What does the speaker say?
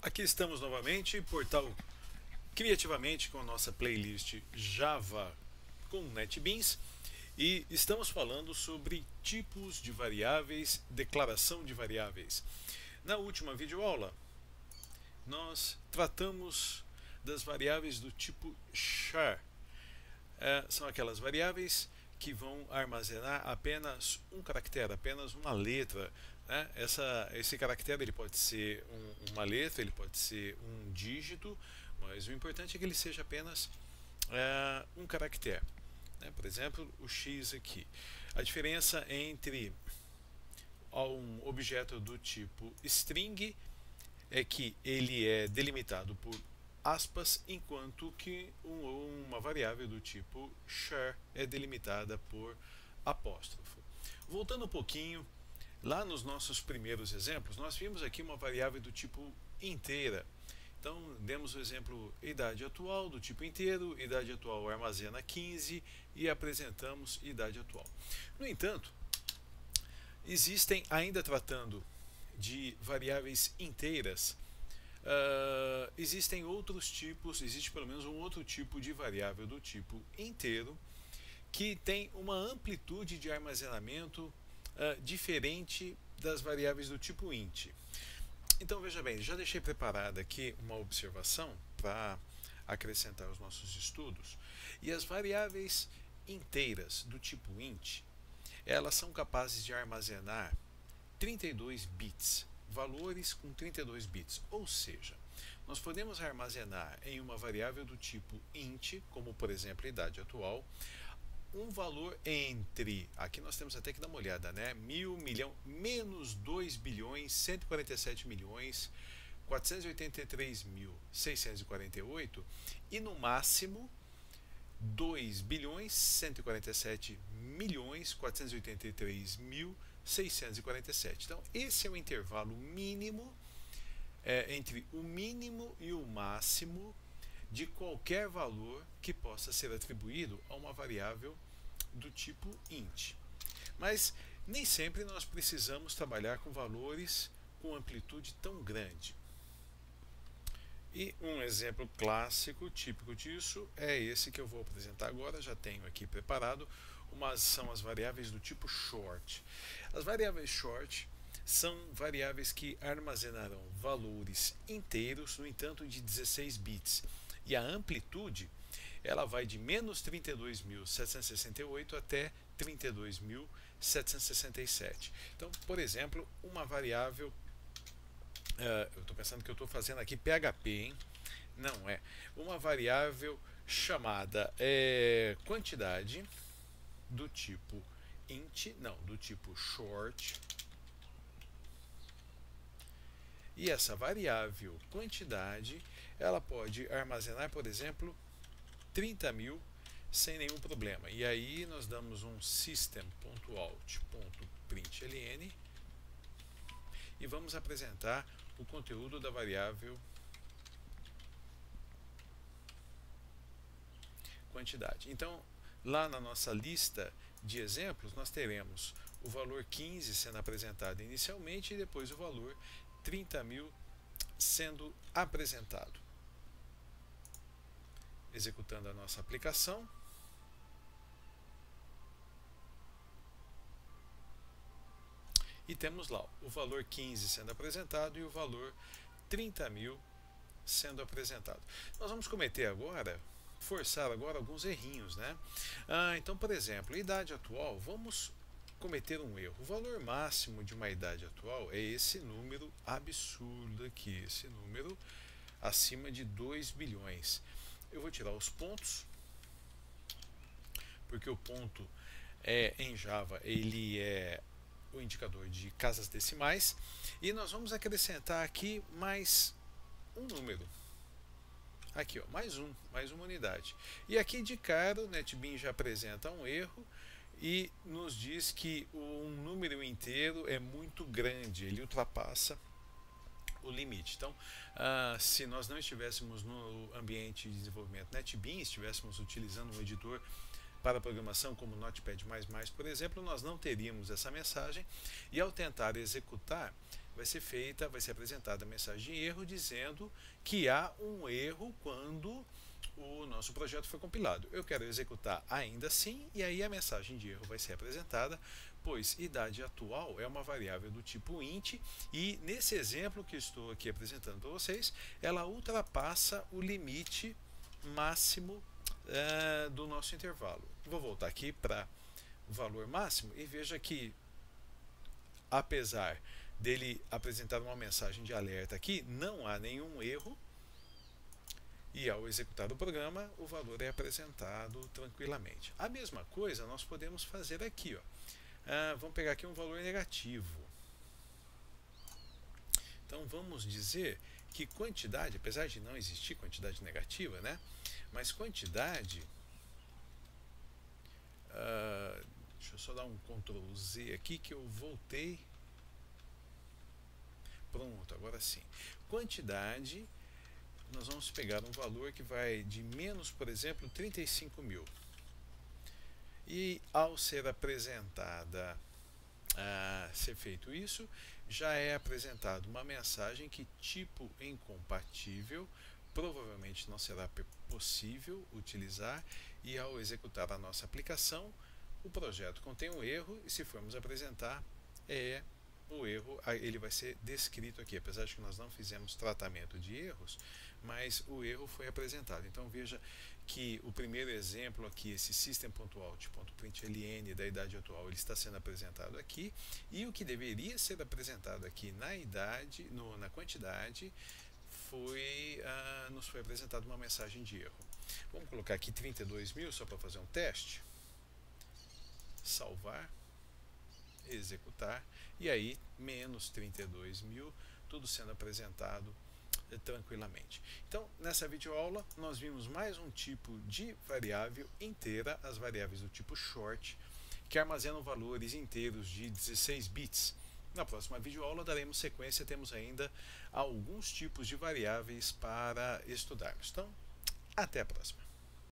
Aqui estamos novamente, portal Criativamente, com a nossa playlist Java com NetBeans, e estamos falando sobre tipos de variáveis, declaração de variáveis. Na última videoaula, nós tratamos das variáveis do tipo char. São aquelas variáveis que vão armazenar apenas um caractere, apenas uma letra. Né? Esse caractere ele pode ser uma letra, ele pode ser um dígito, mas o importante é que ele seja apenas um caractere. Né? Por exemplo, o X aqui. A diferença entre um objeto do tipo string é que ele é delimitado por aspas, enquanto que uma variável do tipo char é delimitada por apóstrofo. Voltando um pouquinho, lá nos nossos primeiros exemplos, nós vimos aqui uma variável do tipo inteira. Então, demos o exemplo idade atual do tipo inteiro, idade atual armazena 15 e apresentamos idade atual. No entanto, existem, ainda tratando de variáveis inteiras, existem outros tipos, existe pelo menos um outro tipo de variável do tipo inteiro que tem uma amplitude de armazenamento diferente das variáveis do tipo int. Então veja bem, já deixei preparada aqui uma observação para acrescentar aos nossos estudos. E as variáveis inteiras do tipo int, elas são capazes de armazenar 32 bits, valores com 32 bits, ou seja, nós podemos armazenar em uma variável do tipo int, como por exemplo a idade atual, um valor entre, aqui nós temos até que dar uma olhada, né? 1000, milhão, menos 2 bilhões, 147 milhões, 483.648 e no máximo 2 bilhões, 147 milhões, 483.647. Então, esse é o intervalo mínimo entre o mínimo e o máximo de qualquer valor que possa ser atribuído a uma variável do tipo int. Mas nem sempre nós precisamos trabalhar com valores com amplitude tão grande. E um exemplo clássico, típico disso, é esse que eu vou apresentar agora. Já tenho aqui preparado. São as variáveis do tipo short. As variáveis short são variáveis que armazenarão valores inteiros, no entanto, de 16 bits. E a amplitude ela vai de menos 32.768 até 32.767. Então, por exemplo, uma variável, eu estou pensando que eu estou fazendo aqui PHP, hein? Não é. Uma variável chamada quantidade do tipo int, não, do tipo short. E essa variável quantidade, ela pode armazenar, por exemplo, 30.000 sem nenhum problema. E aí nós damos um system.out.println e vamos apresentar o conteúdo da variável quantidade. Então, lá na nossa lista de exemplos, nós teremos o valor 15 sendo apresentado inicialmente e depois o valor 30.000 sendo apresentado. Executando a nossa aplicação. E temos lá o valor 15 sendo apresentado e o valor 30.000 sendo apresentado. Nós vamos forçar agora alguns errinhos, né? Então, por exemplo, idade atual, vamos cometer um erro. O valor máximo de uma idade atual é esse número absurdo aqui, esse número acima de 2 bilhões. Eu vou tirar os pontos, porque o ponto em Java ele é o indicador de casas decimais, e nós vamos acrescentar aqui mais um número. Aqui, ó, mais uma unidade. E aqui de cara o NetBeans já apresenta um erro e nos diz que um número inteiro é muito grande, ele ultrapassa o limite. Então, se nós não estivéssemos no ambiente de desenvolvimento NetBeans, estivéssemos utilizando um editor para programação como Notepad++, por exemplo, nós não teríamos essa mensagem, e ao tentar executar, vai ser apresentada a mensagem de erro dizendo que há um erro quando o nosso projeto foi compilado. Eu quero executar ainda assim, e aí a mensagem de erro vai ser apresentada, pois idade atual é uma variável do tipo int, e nesse exemplo que estou aqui apresentando para vocês, ela ultrapassa o limite máximo do nosso intervalo. Vou voltar aqui para o valor máximo e veja que, apesar dele apresentar uma mensagem de alerta aqui, não há nenhum erro, e ao executar o programa, o valor é apresentado tranquilamente. A mesma coisa nós podemos fazer aqui, ó. Vamos pegar aqui um valor negativo. Então vamos dizer que quantidade, apesar de não existir quantidade negativa, né? Mas quantidade, deixa eu só dar um Ctrl Z aqui que eu voltei. Pronto, agora sim. Quantidade, nós vamos pegar um valor que vai de menos, por exemplo, 35.000. E ao ser apresentada, ser feito isso, já é apresentada uma mensagem que tipo incompatível provavelmente não será possível utilizar, e ao executar a nossa aplicação, o projeto contém um erro, e se formos apresentar, o erro ele vai ser descrito aqui, apesar de que nós não fizemos tratamento de erros, mas o erro foi apresentado. Então veja que o primeiro exemplo aqui, esse system.out.println da idade atual, ele está sendo apresentado aqui, e o que deveria ser apresentado aqui na idade, na quantidade, nos foi apresentada uma mensagem de erro. Vamos colocar aqui 32.000 só para fazer um teste. Salvar, executar, e aí menos 32.000, tudo sendo apresentado tranquilamente. Então, nessa videoaula, nós vimos mais um tipo de variável inteira, as variáveis do tipo short, que armazenam valores inteiros de 16 bits. Na próxima videoaula daremos sequência, temos ainda alguns tipos de variáveis para estudarmos. Então, até a próxima.